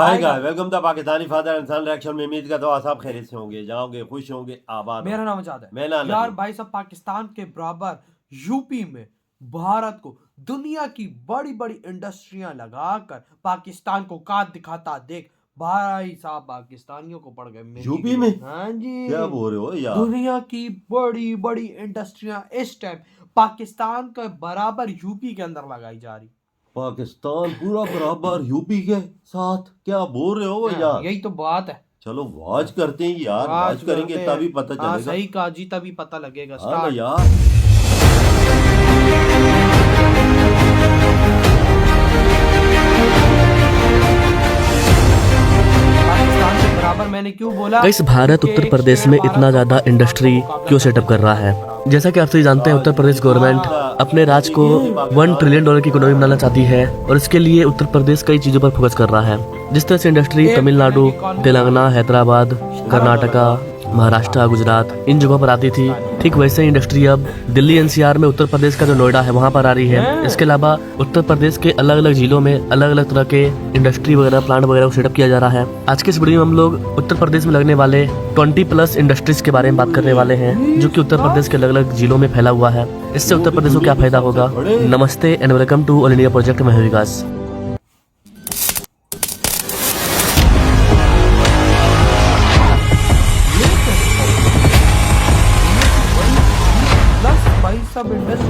Hi guys, welcome the Pakistani father इंसान reaction में। उम्मीद करता हूँ आप सब खैरियत से होंगे, जाओगे, खुश होंगे, आबाद मेरा नाम आजाद है। मैं ना यार भाई साहब, पाकिस्तान के बराबर यूपी में भारत को दुनिया की बड़ी बड़ी इंडस्ट्रियां लगाकर पाकिस्तान को काट दिखाता देख भाई साहब, पाकिस्तानियों को पड़ गए यूपी में। हाँ जी, क्या बोल रहे हो यार? दुनिया की बड़ी बड़ी इंडस्ट्रियां इस टाइम पाकिस्तान के बराबर यूपी के अंदर लगाई जा रही। पाकिस्तान पूरा बराबर यूपी के साथ? क्या बोल रहे हो यार? यही तो बात है। चलो वाच करते हैं यार, वाच करेंगे करते हैं। तभी पता हाँ चलेगा। सही कहा जी, तभी पता लगेगा। हाँ ना स्टार्ट। यार। पाकिस्तान के बराबर मैंने क्यों बोला? गाइस, भारत उत्तर प्रदेश में इतना ज़्यादा इंडस्ट्री क्यों सेटअप कर रहा है? जैसा कि आप सभी जानते हैं, उत्तर प्रदेश गवर्नमेंट अपने राज्य को $1 ट्रिलियन की इकोनॉमी बनाना चाहती है और इसके लिए उत्तर प्रदेश कई चीज़ों पर फोकस कर रहा है। जिस तरह से इंडस्ट्री तमिलनाडु, तेलंगाना, हैदराबाद, कर्नाटका, महाराष्ट्र, गुजरात इन जगहों पर आती थी, ठीक वैसे ही इंडस्ट्री अब दिल्ली एनसीआर में उत्तर प्रदेश का जो नोएडा है वहाँ पर आ रही है। इसके अलावा उत्तर प्रदेश के अलग अलग जिलों में अलग अलग तरह के इंडस्ट्री वगैरह, प्लांट वगैरह को सेटअप किया जा रहा है। आज के इस वीडियो में हम लोग उत्तर प्रदेश में लगने वाले 20+ इंडस्ट्रीज के बारे में बात करने वाले हैं, जो कि उत्तर प्रदेश के अलग अलग जिलों में फैला हुआ है। इससे उत्तर प्रदेश को क्या फायदा होगा? नमस्ते and welcome to all India project में विकास।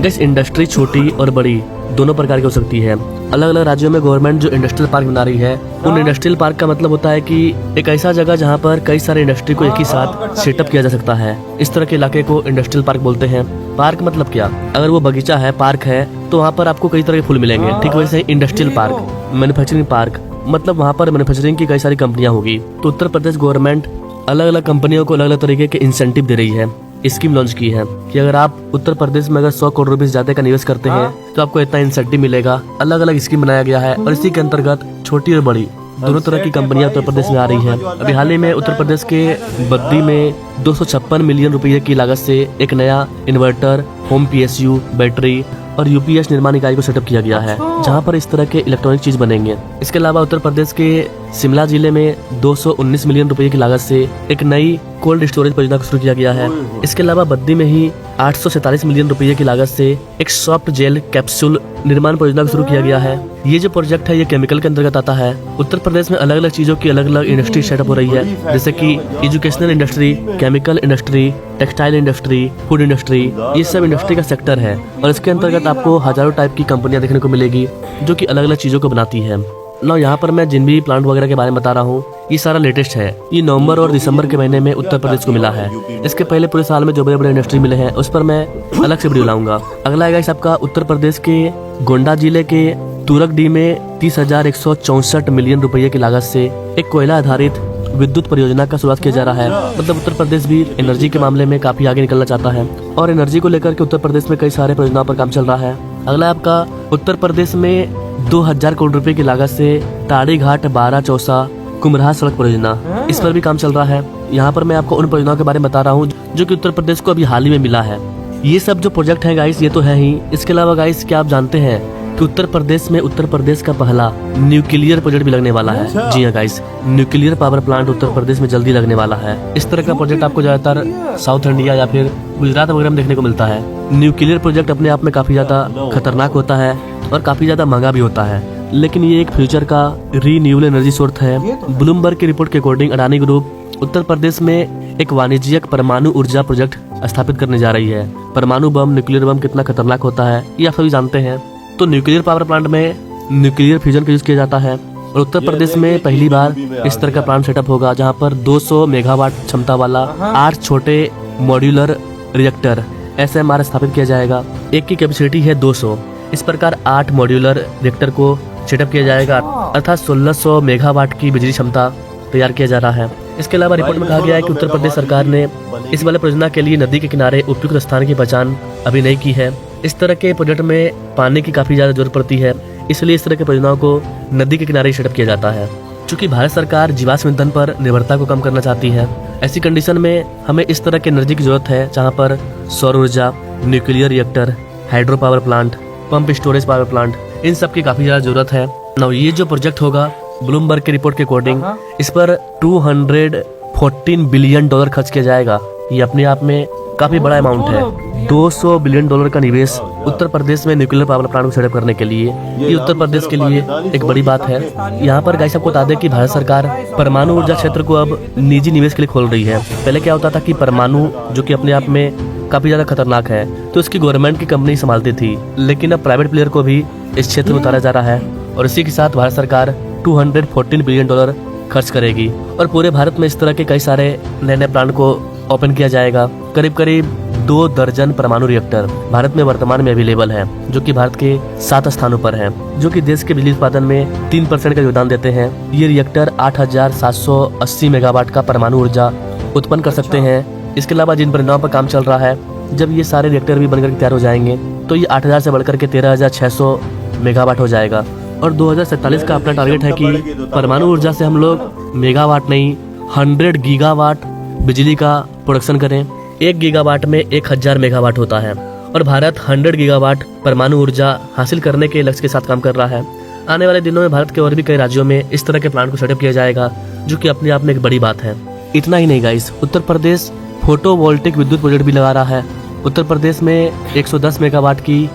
गैस, इंडस्ट्री छोटी और बड़ी दोनों प्रकार की हो सकती है। अलग अलग राज्यों में गवर्नमेंट जो इंडस्ट्रियल पार्क बना रही है, उन इंडस्ट्रियल पार्क का मतलब होता है कि एक ऐसा जगह जहां पर कई सारे इंडस्ट्री को एक ही साथ सेटअप किया जा सकता है। इस तरह के इलाके को इंडस्ट्रियल पार्क बोलते हैं। पार्क मतलब क्या? अगर वो बगीचा है, पार्क है, तो वहाँ पर आपको कई तरह के फूल मिलेंगे। ठीक वैसे इंडस्ट्रियल पार्क, मैन्युफैक्चरिंग पार्क मतलब वहाँ पर मैन्युफैक्चरिंग की कई सारी कंपनियां होगी। तो उत्तर प्रदेश गवर्नमेंट अलग अलग कंपनियों को अलग अलग तरीके के इंसेंटिव दे रही है। स्कीम लॉन्च की है कि अगर आप उत्तर प्रदेश में अगर 100 करोड़ रुपए ज्यादा का निवेश करते हैं तो आपको इतना इंसेंटिव मिलेगा। अलग अलग स्कीम बनाया गया है और इसी के अंतर्गत छोटी और बड़ी दोनों तरह की कंपनियां उत्तर प्रदेश में आ रही हैं। अभी हाल ही में उत्तर प्रदेश के बद्दी में 256 मिलियन रुपए की लागत से एक नया इन्वर्टर, होम PSU, बैटरी और UPS निर्माण इकाई को सेटअप किया गया है, जहां पर इस तरह के इलेक्ट्रॉनिक चीज बनेंगे। इसके अलावा उत्तर प्रदेश के शिमला जिले में 219 मिलियन रुपए की लागत से एक नई कोल्ड स्टोरेज परियोजना को शुरू किया गया है। इसके अलावा बद्दी में ही 847 मिलियन रुपए की लागत से एक सॉफ्ट जेल कैप्सूल निर्माण परियोजना को शुरू किया गया है। ये जो प्रोजेक्ट है ये केमिकल के अंतर्गत आता है। उत्तर प्रदेश में अलग अलग चीजों की अलग अलग इंडस्ट्री सेटअप हो रही है, जैसे कि educational industry, chemical industry, textile industry, food industry. ये सब इंडस्ट्री का सेक्टर है और इसके अंतर्गत आपको हजारों टाइप की कंपनियां देखने को मिलेगी जो कि अलग अलग चीजों को बनाती है। ना यहाँ पर मैं जिन भी प्लांट वगैरह के बारे में बता रहा हूँ, ये सारा लेटेस्ट है। ये नवंबर और दिसंबर के महीने में उत्तर प्रदेश को मिला है। इसके पहले पूरे साल में जो बड़े बड़े इंडस्ट्री मिले हैं उस पर मैं अलग से वीडियो लाऊंगा। अगला है आपका उत्तर प्रदेश के गोंडा जिले के तुरकडी में 30,164 मिलियन रुपए की लागत से एक कोयला आधारित विद्युत परियोजना का शुरुआत किया जा रहा है। मतलब उत्तर प्रदेश भी एनर्जी के मामले में काफी आगे निकलना चाहता है और एनर्जी को लेकर के उत्तर प्रदेश में कई सारे परियोजनाओं पर काम चल रहा है। अगला आपका उत्तर प्रदेश में 2000 करोड़ रुपए की लागत से ताड़ी घाट 12 चौसा कुम्हरा सड़क परियोजना, इस पर भी काम चल रहा है। यहाँ पर मैं आपको उन परियोजनाओं के बारे में बता रहा हूँ जो कि उत्तर प्रदेश को अभी हाल ही में मिला है। ये सब जो प्रोजेक्ट है गाइस, ये तो है ही। इसके अलावा गाइस, क्या आप जानते हैं कि उत्तर प्रदेश का पहला न्यूक्लियर प्रोजेक्ट भी लगने वाला है? जी हाँ guys, nuclear power plant Uttar Pradesh में जल्दी लगने वाला है। इस तरह का प्रोजेक्ट आपको ज्यादातर साउथ इंडिया या फिर गुजरात वगैरह में देखने को मिलता है। न्यूक्लियर प्रोजेक्ट अपने आप में काफी ज्यादा खतरनाक होता है और काफी ज्यादा महंगा भी होता है, लेकिन ये एक फ्यूचर का रीन्यूएबल एनर्जी सोर्स है। ब्लूमबर्ग की रिपोर्ट के अकॉर्डिंग अडानी ग्रुप उत्तर प्रदेश में एक वाणिज्यिक परमाणु ऊर्जा प्रोजेक्ट स्थापित करने जा रही है। परमाणु बम, न्यूक्लियर बम कितना खतरनाक होता है ये आप सभी जानते हैं। तो न्यूक्लियर पावर प्लांट में न्यूक्लियर फ्यूजन का यूज किया जाता है और उत्तर प्रदेश में पहली बार इस तरह का प्लांट सेटअप होगा, जहां पर 200 मेगावाट क्षमता वाला 8 छोटे मॉड्यूलर रिएक्टर SMR स्थापित किया जाएगा। एक की कैपेसिटी है 200। इस प्रकार 8 मॉड्यूलर रिएक्टर को सेटअप किया जाएगा, अर्थात 1600 मेगावाट की बिजली क्षमता तैयार किया जा रहा है। इसके अलावा रिपोर्ट में कहा गया है कि उत्तर प्रदेश सरकार ने इस वाले परियोजना के लिए नदी के किनारे उपयुक्त स्थान की पहचान अभी नहीं की है। इस तरह के प्रोजेक्ट में पानी की काफी ज्यादा जरूरत पड़ती है, इसलिए इस तरह के परियोजनाओं को नदी के किनारे सेटअप किया जाता है। चूंकि भारत सरकार जीवाश्म ईंधन पर निर्भरता को कम करना चाहती है, ऐसी कंडीशन में हमें इस तरह की एनर्जी की जरूरत है जहाँ पर सौर ऊर्जा, nuclear reactor, hydro power plant, pump storage power plant, इन सब की काफी ज्यादा जरूरत है। ना ये जो प्रोजेक्ट होगा ब्लूमबर्ग की रिपोर्ट के अकॉर्डिंग हाँ। इस पर 214 बिलियन डॉलर खर्च किया जाएगा। ये अपने आप में काफी बड़ा अमाउंट है। 200 बिलियन डॉलर का निवेश उत्तर प्रदेश में न्यूक्लियर पावर प्लांट को सेटअप करने के लिए, ये उत्तर प्रदेश के लिए एक बड़ी बात है। यहाँ पर गाइस आपको बता दें कि भारत सरकार परमाणु ऊर्जा क्षेत्र को अब निजी निवेश के लिए खोल रही है। पहले क्या होता था कि परमाणु, जो कि अपने आप में काफी ज्यादा खतरनाक है, तो इसकी गवर्नमेंट की कंपनी संभालती थी, लेकिन अब प्राइवेट प्लेयर को भी इस क्षेत्र में उतारा जा रहा है और इसी के साथ भारत सरकार 214 बिलियन डॉलर खर्च करेगी और पूरे भारत में इस तरह के कई सारे नए नए प्लांट को ओपन किया जाएगा। करीब करीब 2 दर्जन परमाणु रिएक्टर भारत में वर्तमान में अवेलेबल है, जो कि भारत के 7 स्थानों पर है, जो कि देश के बिजली उत्पादन में 3% का योगदान देते हैं। ये रिएक्टर 8780 मेगावाट का परमाणु ऊर्जा उत्पन्न कर सकते हैं। इसके अलावा जिन परियोजनाओं पर काम चल रहा है, जब ये सारे रिएक्टर भी बनकर तैयार हो जाएंगे तो ये 8000 से बढ़कर के 13600 मेगावाट हो जाएगा। और 2047 का अपना टारगेट है कि परमाणु ऊर्जा से हम लोग मेगावाट नहीं 100 गीगावाट बिजली का प्रोडक्शन करें। 1 गीगावाट में 1000 मेगावाट होता है और भारत 100 गीगावाट परमाणु ऊर्जा हासिल करने के लक्ष्य के साथ काम कर रहा है। आने वाले दिनों में भारत के और भी कई राज्यों में इस तरह के प्लांट को सेटअप किया जाएगा, जो कि अपने आप में एक बड़ी बात है। इतना ही नहीं गाइस, उत्तर प्रदेश फोटोवोल्टिक विद्युत प्रोजेक्ट भी लगा रहा है। उत्तर प्रदेश में 110 मेगावाट की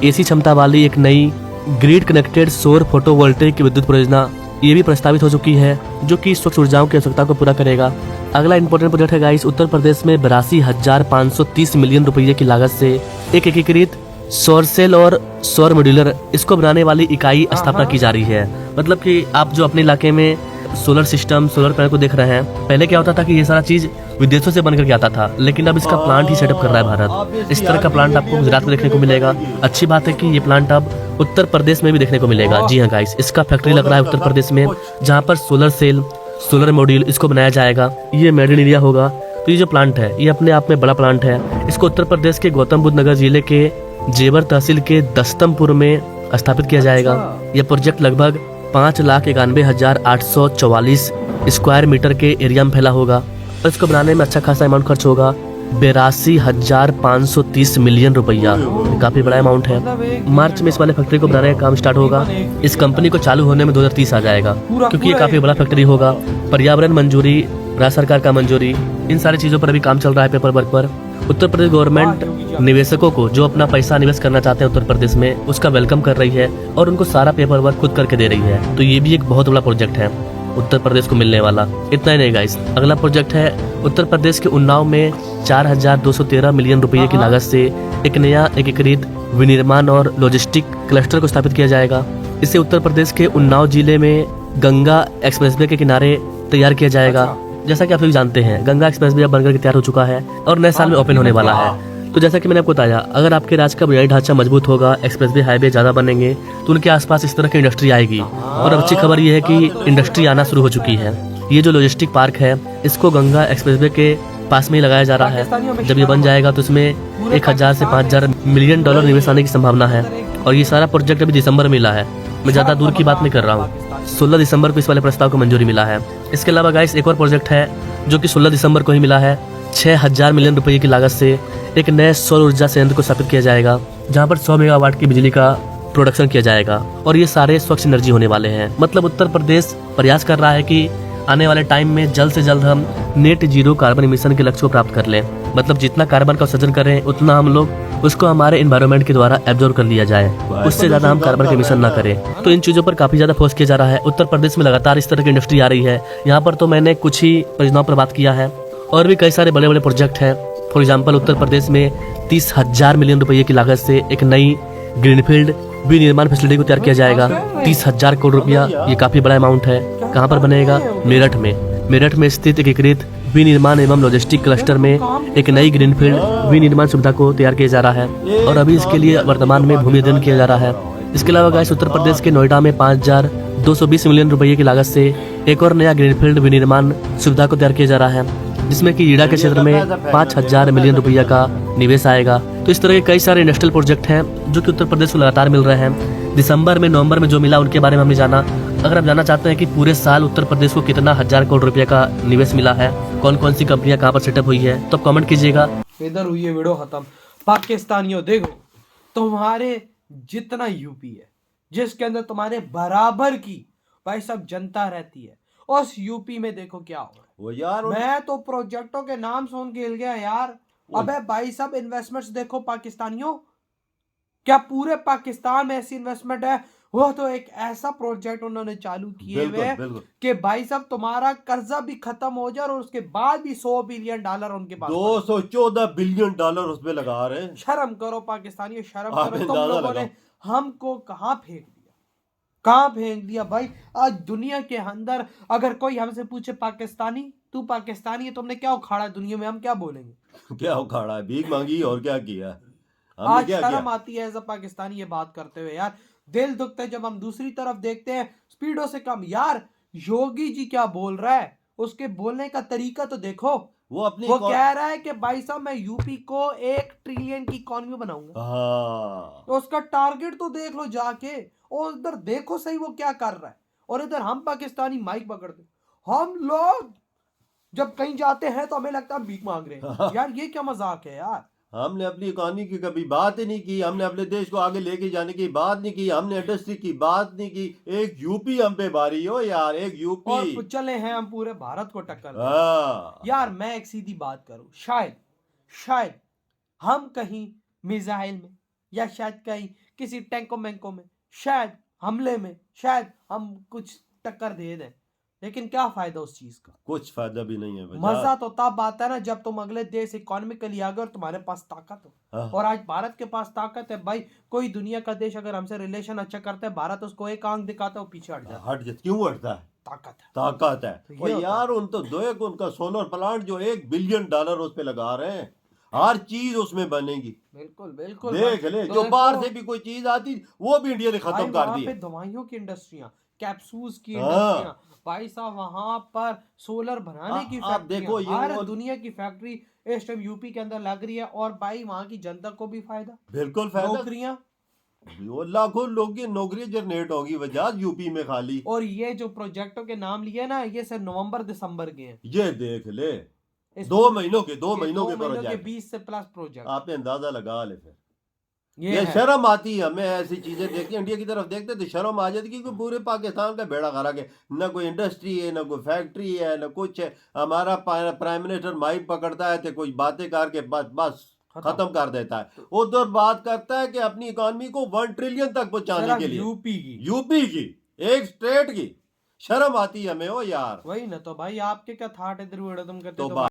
एसी क्षमता वाली एक नई ग्रिड कनेक्टेड सौर फोटोवोल्टिक विद्युत परियोजना ये भी प्रस्तावित हो चुकी है, जो कि स्वच्छ ऊर्जाओं की आवश्यकता को पूरा करेगा। अगला इंपॉर्टेंट प्रोजेक्ट है गाइस, उत्तर प्रदेश में 82,530 मिलियन रुपये की लागत से एक एकीकृत सौर सेल और सौर मॉड्यूलर इसको बनाने वाली इकाई स्थापना की जा रही है। मतलब कि आप जो अपने इलाके में सोलर सिस्टम, सोलर पैनल को देख रहे हैं, पहले क्या होता था कि ये सारा चीज विदेशों से बनकर के आता था, लेकिन अब इसका प्लांट ही सेटअप कर रहा है भारत। इस तरह का प्लांट आपको गुजरात में देखने को मिलेगा। अच्छी बात है कि ये प्लांट अब उत्तर प्रदेश में भी देखने को मिलेगा। जी हाँ गाइस, इसका फैक्ट्री लग रहा है उत्तर प्रदेश में, जहाँ पर सोलर सेल, सोलर मॉड्यूल इसको बनाया जाएगा। ये मेड इन इंडिया होगा। तो ये जो प्लांट है, ये अपने आप में बड़ा प्लांट है। इसको उत्तर प्रदेश के गौतम बुद्ध नगर जिले के जेवर तहसील के दस्तमपुर में स्थापित किया जाएगा। यह प्रोजेक्ट लगभग 5,91,844 स्क्वायर मीटर के एरिया में फैला होगा और इसको बनाने में अच्छा खासा अमाउंट खर्च होगा, 82,530 मिलियन रुपया। काफी बड़ा अमाउंट है। मार्च में इस वाले फैक्ट्री को बनाने का काम स्टार्ट होगा। इस कंपनी को चालू होने में 2030 आ जाएगा, क्योंकि ये काफी बड़ा फैक्ट्री होगा। पर्यावरण मंजूरी, राज्य सरकार का मंजूरी, इन सारी चीजों पर अभी काम चल रहा है पेपर वर्क पर। उत्तर प्रदेश गवर्नमेंट निवेशकों को जो अपना पैसा निवेश करना चाहते हैं उत्तर प्रदेश में, उसका वेलकम कर रही है और उनको सारा पेपर वर्क खुद करके दे रही है। तो ये भी एक बहुत बड़ा प्रोजेक्ट है उत्तर प्रदेश को मिलने वाला। इतना ही नहीं गाइस, अगला प्रोजेक्ट है उत्तर प्रदेश के उन्नाव में 4,213 मिलियन रुपये की लागत से एक नया एकीकृत विनिर्माण और लॉजिस्टिक क्लस्टर को स्थापित किया जाएगा। इसे उत्तर प्रदेश के उन्नाव जिले में गंगा एक्सप्रेसवे के किनारे तैयार किया जाएगा। जैसा कि आप सभी जानते हैं, गंगा एक्सप्रेसवे अब बनकर के तैयार हो चुका है और नए साल में ओपन होने वाला है। तो जैसा कि मैंने आपको बताया, अगर आपके राज्य का बुनियादी ढांचा मजबूत होगा, एक्सप्रेसवे हाईवे ज्यादा बनेंगे, तो उनके आसपास इस तरह की इंडस्ट्री आएगी। और अच्छी खबर यह है कि इंडस्ट्री आना शुरू हो चुकी है। ये जो लॉजिस्टिक पार्क है, इसको गंगा एक्सप्रेसवे के पास में ही लगाया जा रहा है। जब ये बन जाएगा तो इसमें 1,000 से 5,000 मिलियन डॉलर निवेश आने की संभावना है। और ये सारा प्रोजेक्ट अभी दिसंबर में मिला है। मैं ज्यादा दूर की बात नहीं कर रहा हूँ। 16 दिसंबर को इस वाले प्रस्ताव को मंजूरी मिला है। इसके अलावा गाइस एक और प्रोजेक्ट है जो कि 16 दिसंबर को ही मिला है। 6,000 मिलियन रुपए की लागत से एक नए सौर ऊर्जा संयंत्र को स्थापित किया जाएगा, जहां पर 100 मेगावाट की बिजली का प्रोडक्शन किया जाएगा और ये सारे स्वच्छ एनर्जी होने वाले हैं। मतलब उत्तर प्रदेश प्रयास कर रहा है कि आने वाले टाइम में जल्द से जल्द हम नेट जीरो कार्बन इमिशन के लक्ष्य को प्राप्त कर लें। मतलब जितना कार्बन का उत्सर्जन करें, उतना हम लोग उसको हमारे एनवायरनमेंट के द्वारा एब्जॉर्ब कर लिया जाए, उससे ज्यादा हम कार्बन का इमिशन ना करें। तो इन चीजों पर काफी ज्यादा फोकस किया जा रहा है। उत्तर प्रदेश में लगातार इस तरह की इंडस्ट्री आ रही है। यहाँ पर तो मैंने कुछ ही परियोजनाओं पर बात किया है और भी कई सारे बड़े बड़े प्रोजेक्ट हैं। फॉर एग्जाम्पल, उत्तर प्रदेश में 30,000 मिलियन रुपये की लागत से एक नई ग्रीनफील्ड विनिर्माण फैसिलिटी को तैयार किया जाएगा। 30,000 करोड़ रुपया, ये काफी बड़ा अमाउंट है। कहाँ पर बनेगा? मेरठ में। मेरठ में स्थित एकीकृत विनिर्माण एवं लॉजिस्टिक क्लस्टर में एक नई ग्रीनफील्ड विनिर्माण सुविधा को तैयार किया जा रहा है और अभी इसके लिए वर्तमान में भूमि अधिग्रहण किया जा रहा है। इसके अलावा गाइस उत्तर प्रदेश के नोएडा में 5,220 मिलियन रुपये की लागत से एक और नया ग्रीनफील्ड विनिर्माण सुविधा को तैयार किया जा रहा है, जिसमें कि ईड़ा के क्षेत्र में 5,000 मिलियन रुपया का निवेश आएगा। तो इस तरह के कई सारे इंडस्ट्रियल प्रोजेक्ट हैं जो कि उत्तर प्रदेश को लगातार मिल रहे हैं। दिसंबर में, नवंबर में जो मिला उनके बारे में हमने जाना। अगर आप जानना चाहते हैं कि पूरे साल उत्तर प्रदेश को कितना 1,000 करोड़ रुपया का निवेश मिला है, कौन कौन सी कंपनियां कहाँ पर सेटअप हुई है, तो आप कमेंट कीजिएगा। इधर हुई है वीडियो खत्म। पाकिस्तानियों देखो, तुम्हारे जितना यूपी है, जिसके अंदर तुम्हारे बराबर की भाई सब जनता रहती है। उस यूपी में देखो क्या हो रहा है। वो यार मैं तो प्रोजेक्टों के नाम सुन के हिल गया यार। अबे भाई सब इन्वेस्टमेंट्स देखो पाकिस्तानियों, क्या पूरे पाकिस्तान में ऐसी इन्वेस्टमेंट है? वो तो एक ऐसा प्रोजेक्ट उन्होंने चालू किए हुए बिल्कुल बिल्कुल कि भाई साहब तुम्हारा कर्जा भी खत्म हो जाए और उसके बाद भी $100 बिलियन उनके पास पड़े। 214 बिलियन डॉलर उसमें लगा रहे हैं। शर्म करो पाकिस्तानियों, शर्म आप करो। तुम अंदाजा लोगों ने लगाओ। हमको कहाँ फेंक दिया, कहाँ फेंक दिया भाई। आज दुनिया के अंदर अगर कोई हमसे पूछे पाकिस्तानी, तू पाकिस्तानी है, तुमने क्या उखाड़ा दुनिया में, हम क्या बोलेंगे? क्या उखाड़ा है, भीख मांगी और क्या किया हमने, आज क्या शर्म किया? आती है एज अ पाकिस्तानी ये बात करते हुए यार। दिल दुखता है जब हम दूसरी तरफ देखते हैं स्पीडों से कम। यार योगी जी क्या बोल रहा है, उसके बोलने का तरीका तो देखो। वो अपनी वो कह रहा है कि भाई साहब मैं यूपी को 1 ट्रिलियन की इकोनॉमी बनाऊंगा। हाँ तो उसका टारगेट तो देख लो जाके, और उधर देखो सही वो क्या कर रहा है। और इधर हम पाकिस्तानी माइक पकड़ते, हम लोग जब कहीं जाते हैं तो हमें लगता है हम भीख मांग रहे हैं। यार ये क्या मजाक है यार। हमने अपनी इकोनॉमी की कभी बात ही नहीं की, हमने अपने देश को आगे लेके जाने की बात नहीं की, हमने इंडस्ट्री की बात नहीं की। एक यूपी हम पे भारी हो यार, एक यूपी। और चले हैं हम पूरे भारत को टक्कर देने। हाँ यार मैं एक सीधी बात करूं, शायद हम कहीं मिसाइल में या शायद कहीं किसी टैंको मैंको में, शायद हमले में, शायद हम कुछ टक्कर दे दें, लेकिन क्या फायदा उस चीज का? कुछ फायदा भी नहीं है मजा तो तब आता है ना जब तुम अगले देश इकोनॉमिकली आगे और तुम्हारे पास ताकत हो। हाँ। और आज भारत के पास ताकत है भाई। कोई दुनिया का देश अगर हमसे रिलेशन अच्छा करता है, भारत उसको एक आंख दिखाता है, वो पीछे हट जाता है। हट जाता, क्यों हटता है? ताकत है। ताकत है। तो ये और होता यार उन तो दो एक उनका सोलर प्लांट जो $1 बिलियन उस पे लगा रहे हैं, हर चीज उसमें बनेगी। बिल्कुल बिल्कुल देख भाई। ले, तो जो बाहर देखो, से भी कोई चीज आती वो भी इंडिया ने भाई खत्म कर वहाँ दी पे है। दवाइयों की इंडस्ट्रियां, कैप्सूल्स की हाँ। इंडस्ट्रियां, भाई साहब वहां पर सोलर बनाने की आप देखो फैक्ट्रियां, ये हर दुनिया की फैक्ट्री इस टाइम यूपी के अंदर लग रही है। और भाई वहां की जनता को भी फायदा, बिल्कुल फायदा। नौकरियां। वो लाखों लोग की नौकरी जनरेट होगी वजह यूपी में खाली। और ये जो प्रोजेक्टों के नाम लिए ना, ये सिर्फ नवंबर दिसंबर के हैं। ये देख ले, इस 2 महीनों के ये 2 महीनों के 2 महीनों के प्रोजेक्ट। 20 से प्लस प्रोजेक्ट। आपने अंदाजा लगा ले फिर। ये ये है। शर्म आती है हमें ऐसी चीजें देखते, इंडिया की तरफ देखते तो शर्म आ जाती, क्योंकि पूरे पाकिस्तान का बेड़ा गर्क है। न कोई इंडस्ट्री है, न कोई फैक्ट्री है, न कुछ है। हमारा प्राइम मिनिस्टर माइक पकड़ता है तो कोई बातें करके बस बस खत्म कर देता है। उधर बात करता है कि अपनी इकोनॉमी को 1 ट्रिलियन तक पहुंचाने सिर्फ के लिए, यूपी की, एक स्टेट की। शर्म आती है हमें, ओ यार। वही ना। तो भाई आपके क्या थाट इधर उड़दम करते तो तो